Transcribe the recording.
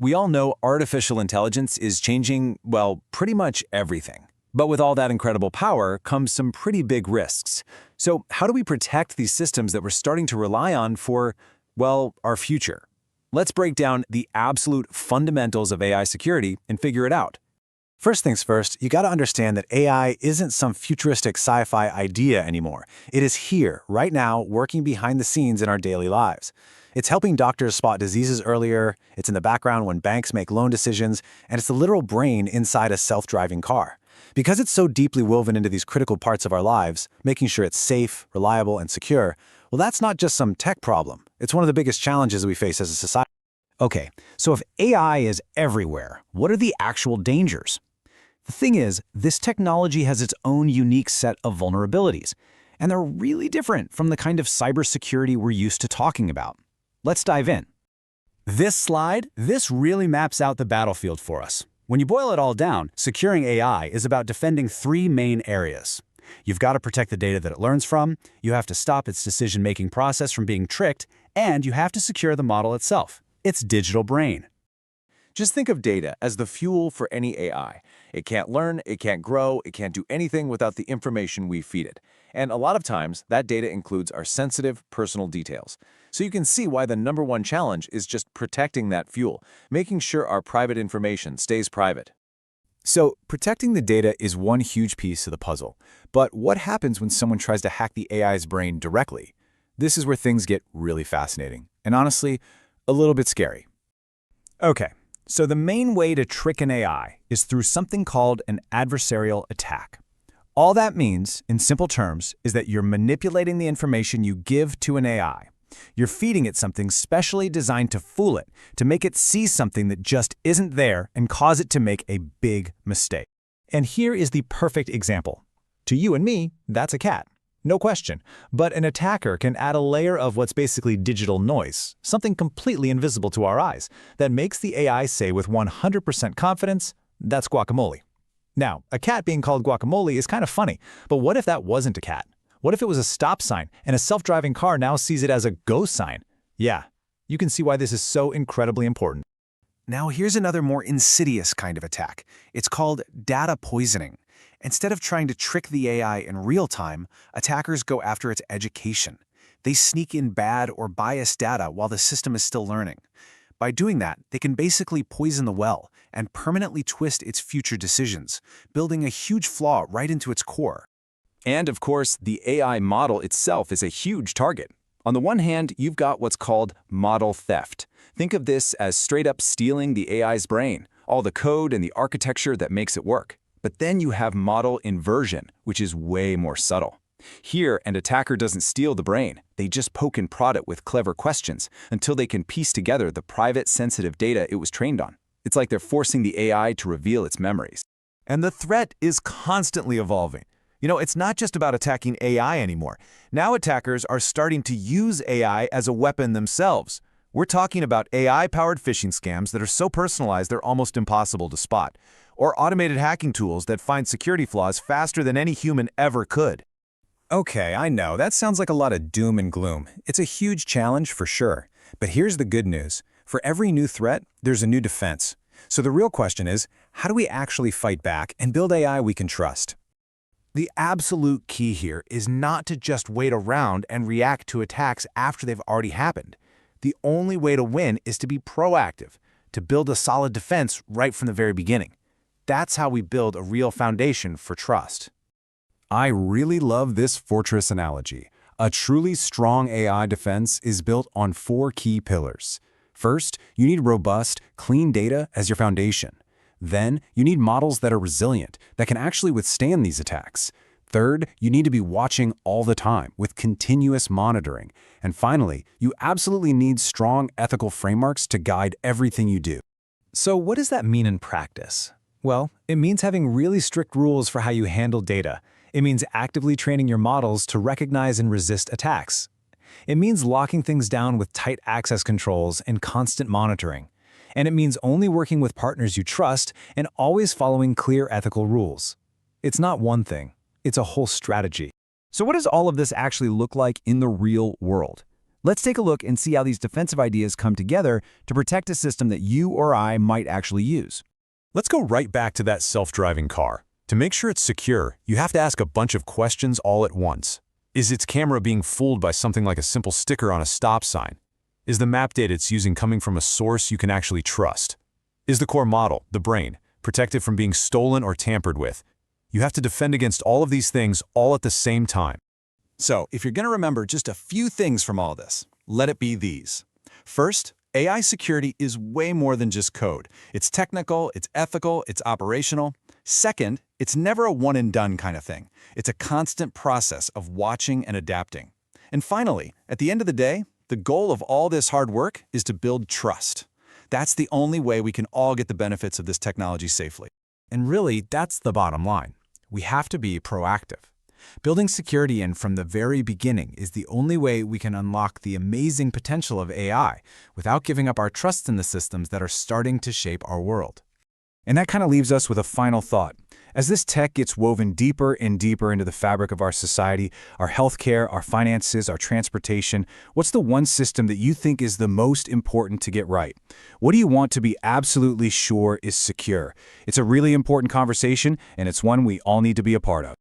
We all know artificial intelligence is changing, well, pretty much everything. But with all that incredible power comes some pretty big risks. So how do we protect these systems that we're starting to rely on for, well, our future? Let's break down the absolute fundamentals of AI security and figure it out. First things first, you gotta understand that AI isn't some futuristic sci-fi idea anymore. It is here, right now, working behind the scenes in our daily lives. It's helping doctors spot diseases earlier, it's in the background when banks make loan decisions, and it's the literal brain inside a self-driving car. Because it's so deeply woven into these critical parts of our lives, making sure it's safe, reliable, and secure, well, that's not just some tech problem. It's one of the biggest challenges we face as a society. Okay, so if AI is everywhere, what are the actual dangers? The thing is, this technology has its own unique set of vulnerabilities, and they're really different from the kind of cybersecurity we're used to talking about. Let's dive in. This really maps out the battlefield for us. When you boil it all down, securing AI is about defending three main areas. You've got to protect the data that it learns from, you have to stop its decision-making process from being tricked, and you have to secure the model itself, its digital brain. Just think of data as the fuel for any AI. It can't learn, it can't grow, it can't do anything without the information we feed it. And a lot of times, that data includes our sensitive, personal details. So you can see why the #1 challenge is just protecting that fuel, making sure our private information stays private. So, protecting the data is one huge piece of the puzzle. But what happens when someone tries to hack the AI's brain directly? This is where things get really fascinating, and honestly, a little bit scary. Okay, so the main way to trick an AI is through something called an adversarial attack. All that means, in simple terms, is that you're manipulating the information you give to an AI. You're feeding it something specially designed to fool it, to make it see something that just isn't there and cause it to make a big mistake. And here is the perfect example. To you and me, that's a cat. No question. But an attacker can add a layer of what's basically digital noise, something completely invisible to our eyes, that makes the AI say with 100% confidence, that's guacamole. Now, a cat being called guacamole is kind of funny, but what if that wasn't a cat? What if it was a stop sign, and a self-driving car now sees it as a go sign? Yeah, you can see why this is so incredibly important. Now here's another more insidious kind of attack. It's called data poisoning. Instead of trying to trick the AI in real time, attackers go after its education. They sneak in bad or biased data while the system is still learning. By doing that, they can basically poison the well and permanently twist its future decisions, building a huge flaw right into its core. And of course, the AI model itself is a huge target. On the one hand, you've got what's called model theft. Think of this as straight up stealing the AI's brain, all the code and the architecture that makes it work. But then you have model inversion, which is way more subtle. Here, an attacker doesn't steal the brain. They just poke and prod it with clever questions until they can piece together the private, sensitive data it was trained on. It's like they're forcing the AI to reveal its memories. And the threat is constantly evolving. You know, it's not just about attacking AI anymore. Now attackers are starting to use AI as a weapon themselves. We're talking about AI-powered phishing scams that are so personalized they're almost impossible to spot, or automated hacking tools that find security flaws faster than any human ever could. Okay, I know, that sounds like a lot of doom and gloom. It's a huge challenge for sure. But here's the good news. For every new threat, there's a new defense. So the real question is, how do we actually fight back and build AI we can trust? The absolute key here is not to just wait around and react to attacks after they've already happened. The only way to win is to be proactive, to build a solid defense right from the very beginning. That's how we build a real foundation for trust. I really love this fortress analogy. A truly strong AI defense is built on 4 key pillars. First, you need robust, clean data as your foundation. Then, you need models that are resilient, that can actually withstand these attacks. Third, you need to be watching all the time with continuous monitoring. And finally, you absolutely need strong ethical frameworks to guide everything you do. So what does that mean in practice? Well, it means having really strict rules for how you handle data. It means actively training your models to recognize and resist attacks. It means locking things down with tight access controls and constant monitoring. And it means only working with partners you trust and always following clear ethical rules. It's not one thing, it's a whole strategy. So what does all of this actually look like in the real world? Let's take a look and see how these defensive ideas come together to protect a system that you or I might actually use. Let's go right back to that self-driving car. To make sure it's secure, you have to ask a bunch of questions all at once. Is its camera being fooled by something like a simple sticker on a stop sign? Is the map data it's using coming from a source you can actually trust? Is the core model, the brain, protected from being stolen or tampered with? You have to defend against all of these things all at the same time. So, if you're going to remember just a few things from all this, let it be these. First, AI security is way more than just code. It's technical, it's ethical, it's operational. Second, it's never a one-and-done kind of thing. It's a constant process of watching and adapting. And finally, at the end of the day, the goal of all this hard work is to build trust. That's the only way we can all get the benefits of this technology safely. And really, that's the bottom line. We have to be proactive. Building security in from the very beginning is the only way we can unlock the amazing potential of AI without giving up our trust in the systems that are starting to shape our world. And that kind of leaves us with a final thought. As this tech gets woven deeper and deeper into the fabric of our society, our healthcare, our finances, our transportation, what's the one system that you think is the most important to get right? What do you want to be absolutely sure is secure? It's a really important conversation, and it's one we all need to be a part of.